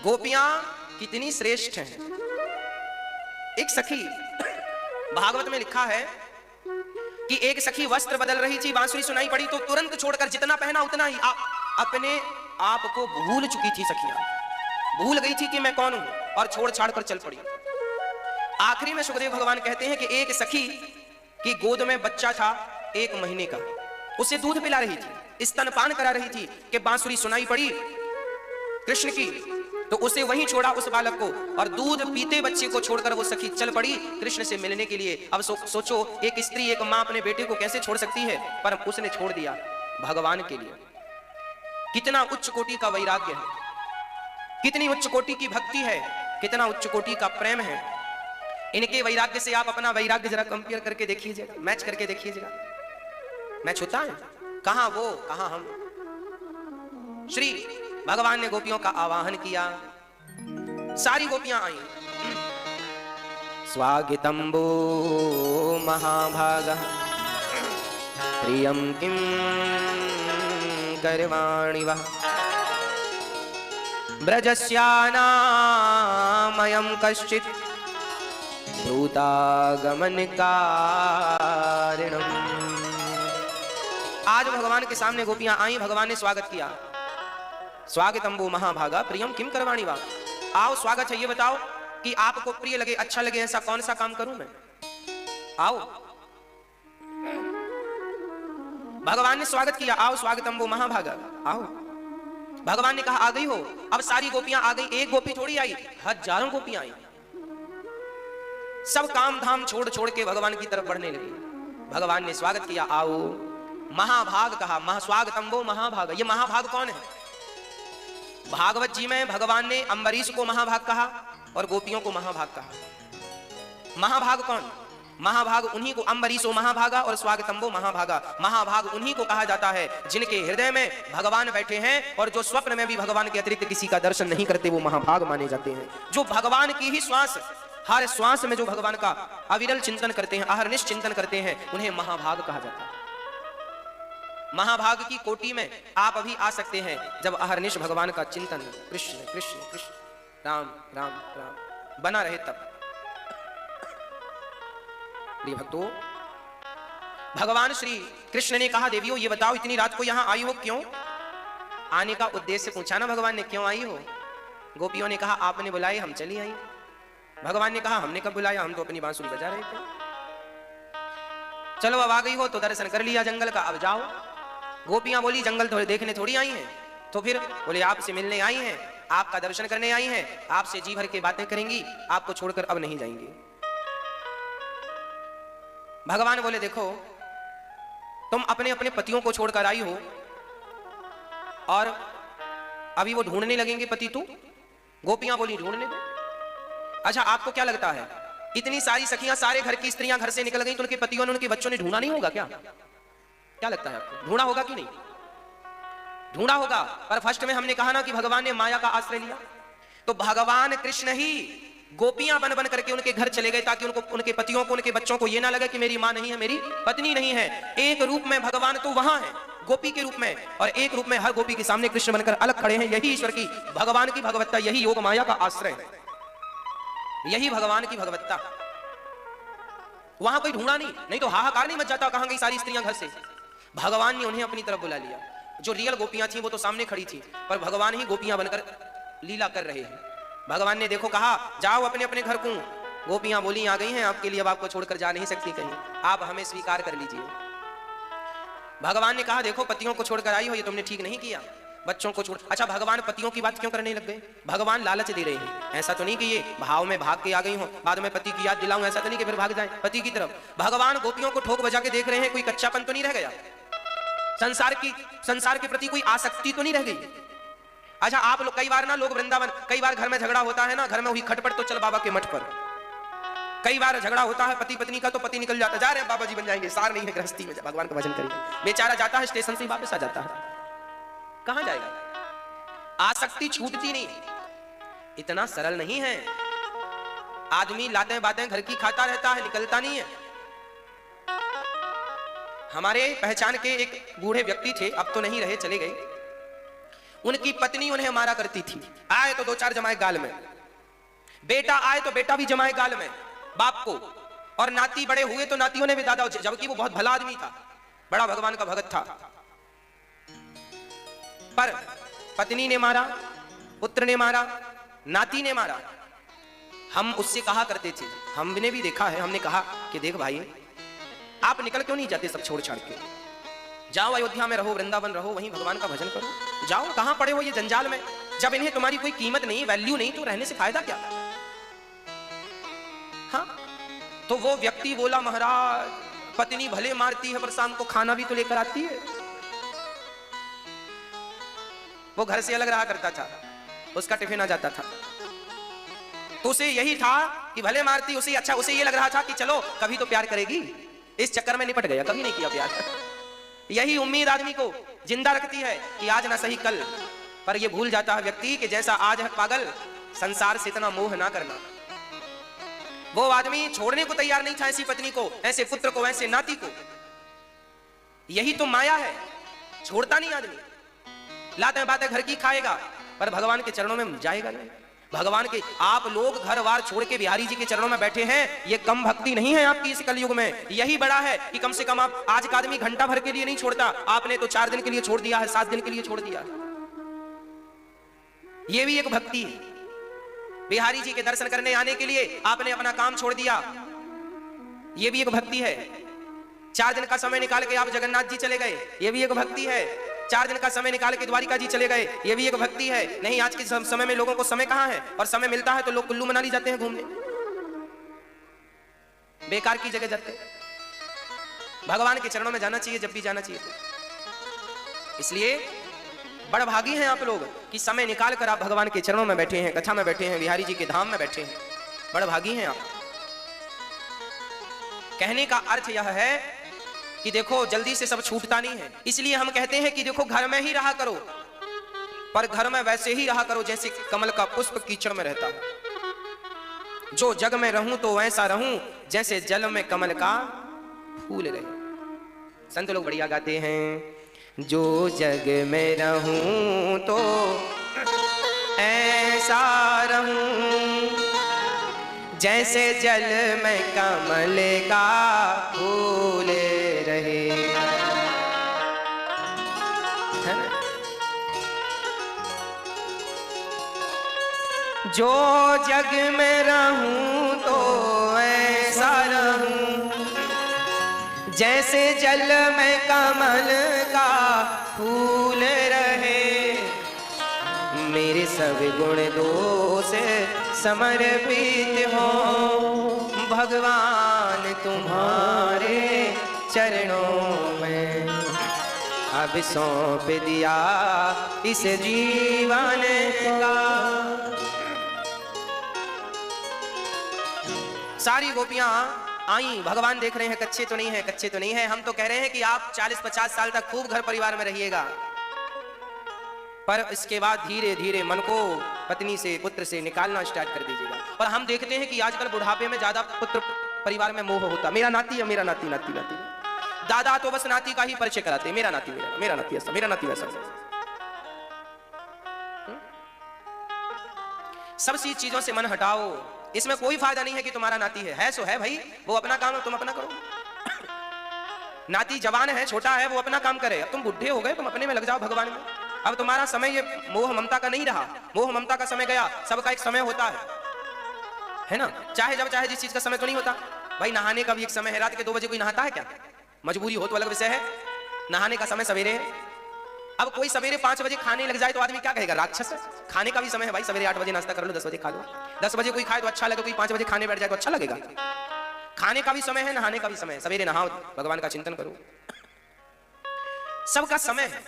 गोपियां कितनी श्रेष्ठ हैं। एक सखी, भागवत में लिखा है कि एक सखी वस्त्र बदल रही थी, बांसुरी सुनाई पड़ी तो तुरंत छोड़कर जितना पहना उतना ही अपने आप को भूल चुकी थी। सखियां भूल गई थी कि मैं कौन हूं और छोड़ छाड़ कर चल पड़ी। आखिरी में सुखदेव भगवान कहते हैं कि एक सखी की गोद में बच्चा था 1 महीने का, उसे दूध पिला रही थी, स्तनपान करा रही थी कि बांसुरी सुनाई पड़ी कृष्ण की, तो उसे वहीं छोड़ा उस बालक को, और दूध पीते बच्चे को छोड़कर वो सखी चल पड़ी कृष्ण से मिलने के लिए। अब सोचो एक स्त्री, एक मां अपने बेटे को कैसे छोड़ सकती है, पर उसने छोड़ दिया भगवान के लिए। कितना उच्च कोटि का वैराग्य है, कितनी उच्च कोटि की भक्ति है, कितना उच्च कोटि का प्रेम है। इनके वैराग्य से आप अपना वैराग्य जरा कंपेयर करके देखिएगा, मैच करके देखिएगा। मैच होता है? कहां वो, कहां हम। श्री भगवान ने गोपियों का आवाहन किया, सारी गोपियां आई। स्वागतंबो महाभागा प्रियं किं करवाणि वः ब्रजस्यानामयं कश्चित् भूतागमन कारणम्। आज भगवान के सामने गोपियां आई, भगवान ने स्वागत किया। स्वागतंबो महाभागा प्रियम किम करवाणी वा। आओ, स्वागत है, ये बताओ कि आपको प्रिय लगे, अच्छा लगे, ऐसा कौन सा काम करूं मैं। आओ, भगवान ने स्वागत किया। आओ स्वागतंबो महाभागा, आओ। भगवान ने कहा आ गई हो। अब सारी गोपियां आ गई, एक गोपी थोड़ी आई, हजारों गोपियां आई। सब काम धाम छोड़ छोड़ के भगवान की तरफ बढ़ने लगी। भगवान ने स्वागत किया, आओ। महाभाग कहा, स्वागतंबो महाभागा। ये महाभाग कौन है? भागवत जी में भगवान ने अम्बरीश को महाभाग कहा और गोपियों को महाभाग कहा। महाभाग कौन? महाभाग उन्हीं को, अम्बरीशो महाभागा और स्वागतंबो महाभागा। महाभाग उन्हीं को कहा जाता है जिनके हृदय में भगवान बैठे हैं और जो स्वप्न में भी भगवान के अतिरिक्त किसी का दर्शन नहीं करते, वो महाभाग माने जाते हैं। जो भगवान की ही श्वास, हर श्वास में जो भगवान का अविरल चिंतन करते हैं, अहर्निश चिंतन करते हैं, उन्हें महाभाग कहा जाता है। महाभाग की कोटि में आप अभी आ सकते हैं जब अहर्निश भगवान का चिंतन कृष्ण कृष्ण कृष्ण राम राम राम बना रहे तब। प्रिय भक्तों, भगवान श्री कृष्ण ने कहा, देवियों ये बताओ इतनी रात को यहां आई हो क्यों? आने का उद्देश्य पूछा ना भगवान ने, क्यों आई हो? गोपियों ने कहा आपने बुलाए, हम चली आई। भगवान ने कहा हमने कब बुलाया, हम तो अपनी बांसुरी बजा रहे थे। चलो अब आ गई हो तो दर्शन कर लिया जंगल का, अब जाओ। गोपियां बोली जंगल थोड़े देखने थोड़ी आई हैं। तो फिर बोले आपसे मिलने आई हैं, आपका दर्शन करने आई हैं, आपसे जी भर के बातें करेंगी, आपको छोड़कर अब नहीं जाएंगी। भगवान बोले देखो तुम अपने अपने पतियों को छोड़कर आई हो और अभी वो ढूंढने लगेंगे पति तू। गोपियां बोली ढूंढने दो। अच्छा आपको क्या लगता है इतनी सारी सखियां, सारे घर की स्त्रियां घर से निकल गई तो उनके पतियों ने, उनके बच्चों ने ढूंढा नहीं होगा क्या? क्या लगता है आपको, ढूंढा होगा कि नहीं? ढूंढा होगा। पर फर्स्ट में हमने कहा ना कि भगवान ने माया का आश्रय लिया, तो भगवान कृष्ण ही गोपियां बन बन करके उनके घर चले गए ताकि उनको, उनके पतियों को, उनके बच्चों को ये ना लगे कि मेरी मां नहीं है, मेरी पत्नी नहीं है। एक रूप में भगवान तो वहां है गोपी के रूप में, और एक रूप में हर गोपी के सामने कृष्ण बनकर अलग खड़े हैं। यही ईश्वर की, भगवान की भगवत्ता, यही योग माया का आश्रय है, यही भगवान की भगवत्ता। वहां कोई ढूंढा नहीं तो हाहाकार नहीं मच जाता कहां गई सारी स्त्रियां घर से। भगवान ने उन्हें अपनी तरफ बुला लिया। जो रियल गोपियां थी वो तो सामने खड़ी थी, पर भगवान ही गोपियां बनकर लीला कर रहे हैं। भगवान ने देखो कहा जाओ अपने अपने घर को। गोपियां बोली आ गई हैं आपके लिए, अब आपको छोड़कर जा नहीं सकती कहीं, आप हमें स्वीकार कर लीजिए। भगवान ने कहा देखो पतियों को छोड़कर आई हो, ये तुमने ठीक नहीं किया, बच्चों को छोड़। अच्छा भगवान पतियों की बात क्यों करने लग गए? भगवान लालच दे रहे हैं। ऐसा तो नहीं कि ये भाव में भाग के आ गई हो, बाद में पति की याद दिलाऊं, ऐसा तो नहीं कि फिर भाग जाए पति की तरफ। भगवान गोपियों को ठोक बजा के देख रहे हैं, कोई कच्चापन तो नहीं रह गया। संसार के प्रति कोई आसक्ति तो नहीं रह गई। अच्छा आप लोग कई बार ना लोग वृंदावन, कई बार घर में झगड़ा होता है ना, घर में हुई खटपट तो चल बाबा के मठ पर। कई बार झगड़ा होता है पति पत्नी का तो पति निकल जाता, जा रहे हैं बाबा जी बन जाएंगे, सार नहीं है गृहस्थी में, भगवान का भजन करेंगे। बेचारा जाता है स्टेशन से वापस आ जाता है, कहां जाएगा? आसक्ति छूटती नहीं, इतना सरल नहीं है। आदमी लातें बातें घर की खाता रहता है, निकलता नहीं है। हमारे पहचान के एक बूढ़े व्यक्ति थे, अब तो नहीं रहे, चले गए। उनकी पत्नी उन्हें मारा करती थी, आए तो 2-4 जमाए गाल में, बेटा आए तो बेटा भी जमाए गाल में बाप को, और नाती बड़े हुए तो नातियों ने भी दादा, जबकि वो बहुत भला आदमी था, बड़ा भगवान का भगत था। पर पत्नी ने मारा, पुत्र ने मारा, नाती ने मारा। हम उससे कहा करते थे, हमने भी देखा है, हमने कहा कि देख भाई आप निकल क्यों नहीं जाते सब छोड़ छाड़ के, जाओ अयोध्या में रहो, वृंदावन रहो, वहीं भगवान का भजन करो, जाओ, कहां पड़े हो ये जंजाल में? जब इन्हें तुम्हारी कोई कीमत नहीं, वैल्यू नहीं, तो रहने से फायदा क्या? हाँ, तो वो व्यक्ति बोला महाराज पत्नी भले मारती है पर शाम को खाना भी तो लेकर आती है। वो घर से अलग रहा करता था, उसका टिफिन आ जाता था, तो उसे यही था कि भले मारती, उसे अच्छा, उसे ये लग रहा था कि चलो कभी तो प्यार करेगी, इस चक्कर में निपट गया, कभी नहीं किया प्यार। यही उम्मीद आदमी को जिंदा रखती है कि आज ना सही कल, पर ये भूल जाता है व्यक्ति कि जैसा आज है पागल, संसार से इतना मोह ना करना। वो आदमी छोड़ने को तैयार नहीं था ऐसी पत्नी को, ऐसे पुत्र को, ऐसे नाती को। यही तो माया है, छोड़ता नहीं आदमी, लाते बातें घर की खाएगा पर भगवान के चरणों में जाएगा नहीं। भगवान के, आप लोग घर वार छोड़ के बिहारी जी के चरणों में बैठे हैं, ये कम भक्ति नहीं है आपकी इस कलयुग में। यही बड़ा है कि कम से कम आप, आज का आदमी घंटा भर के लिए नहीं छोड़ता, आपने तो 4 दिन के लिए छोड़ दिया है, 7 दिन के लिए छोड़ दिया। ये भी एक भक्ति है। बिहारी जी के दर्शन करने आने के लिए आपने अपना काम छोड़ दिया, ये भी एक भक्ति है। 4 दिन का समय निकाल के आप जगन्नाथ जी चले गए, ये भी एक भक्ति है। 4 दिन का समय निकाल के द्वारिका जी चले गए, ये भी एक भक्ति है। नहीं, आज के समय में लोगों को समय कहां है, और समय मिलता है तो लोग कुल्लू मनाली जाते हैं घूमने, बेकार की जगह जाते। भगवान के चरणों में जाना चाहिए जब भी जाना चाहिए। इसलिए बड़ भागी हैं आप लोग कि समय निकाल कर आप भगवान के चरणों में बैठे हैं, कथा में बैठे हैं, बिहारी जी के धाम में बैठे हैं, बड़ भागी हैं आप। कहने का अर्थ यह है कि देखो जल्दी से सब छूटता नहीं है, इसलिए हम कहते हैं कि देखो घर में ही रहा करो, पर घर में वैसे ही रहा करो जैसे कमल का पुष्प कीचड़ में रहता है। जो जग में रहूं तो वैसा रहूं जैसे जल में कमल का फूल रहे। संत लोग बढ़िया गाते हैं, जो जग में रहूं तो ऐसा रहूं जैसे जल में कमल का फूल रहे। जो जग में रहूं तो ऐसा रहूं जैसे जल में कमल का फूल रहे। मेरे सब गुण दोष समर्पित हो भगवान तुम्हारे चरणों में, अब सौंप दिया इस जीवन का। सारी गोपियां आई, भगवान देख रहे हैं कच्चे तो नहीं है, कच्चे तो नहीं है। हम तो कह रहे हैं कि आप 40-50 साल तक खूब घर परिवार में रहिएगा, पर इसके बाद धीरे धीरे मन को पत्नी से, पुत्र से निकालना स्टार्ट कर दीजिएगा। और हम देखते हैं कि आजकल बुढ़ापे में ज्यादा पुत्र परिवार में मोह होता, मेरा नाती है, मेरा नाती, नाती नाती। दादा तो बस नाती का ही परिचय कराते, मेरा नाती, मेरा नाती ऐसा, मेरा नाती वैसा। सब सी चीजों से मन हटाओ, इसमें कोई फायदा नहीं है कि तुम्हारा नाती है सो है भाई, वो अपना काम है, तुम अपना करो। नाती जवान है, छोटा है, वो अपना काम करे। अब तुम बुढ़े हो गए, तुम अपने में लग जाओ भगवान में। अब तुम्हारा समय ये मोह ममता का नहीं रहा, मोह ममता का समय गया। सबका एक समय होता है ना, चाहे जब चाहे जिस चीज का समय तो नहीं होता भाई। नहाने का भी एक समय है, रात के 2 बजे कोई नहाता है क्या? मजबूरी हो तो अलग विषय है, नहाने का समय सवेरे है। अब कोई सवेरे 5 बजे खाने लग जाए तो आदमी क्या कहेगा, राक्षस है। खाने का भी समय है भाई, सवेरे 8 बजे नाश्ता कर लो, 10 बजे खा लो। 10 बजे कोई खाए तो अच्छा लगे, कोई 5 बजे खाने बैठ जाए तो अच्छा लगेगा। खाने का भी समय है, नहाने का भी समय है। सवेरे नहाओ, भगवान का चिंतन करो। सबका समय है,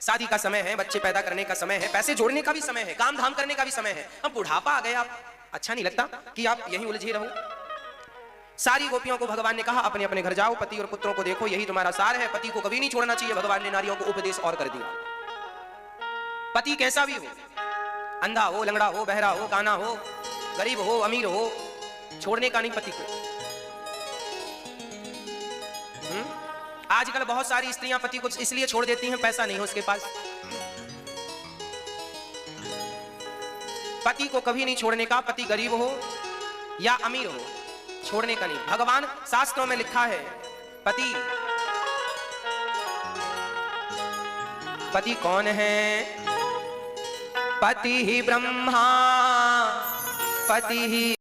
शादी का समय है, बच्चे पैदा करने का समय है, पैसे जोड़ने का भी समय है, काम धाम करने का भी समय है। अब बुढ़ापा आ गया, अच्छा नहीं लगता कि आप यहीं उलझे रहो। सारी गोपियों को भगवान ने कहा अपने अपने घर जाओ, पति और पुत्रों को देखो, यही तुम्हारा सार है। पति को कभी नहीं छोड़ना चाहिए। भगवान ने नारियों को उपदेश और कर दिया। पति कैसा भी हो, अंधा हो, लंगड़ा हो, बहरा हो, काना हो, गरीब हो, अमीर हो, छोड़ने का नहीं पति को। आजकल बहुत सारी स्त्रियां पति को इसलिए छोड़ देती हैं, पैसा नहीं हो उसके पास। पति को कभी नहीं छोड़ने का, पति गरीब हो या अमीर हो, छोड़ने का नहीं। भगवान शास्त्रों में लिखा है, पति कौन है? पति ही ब्रह्मा, पति ही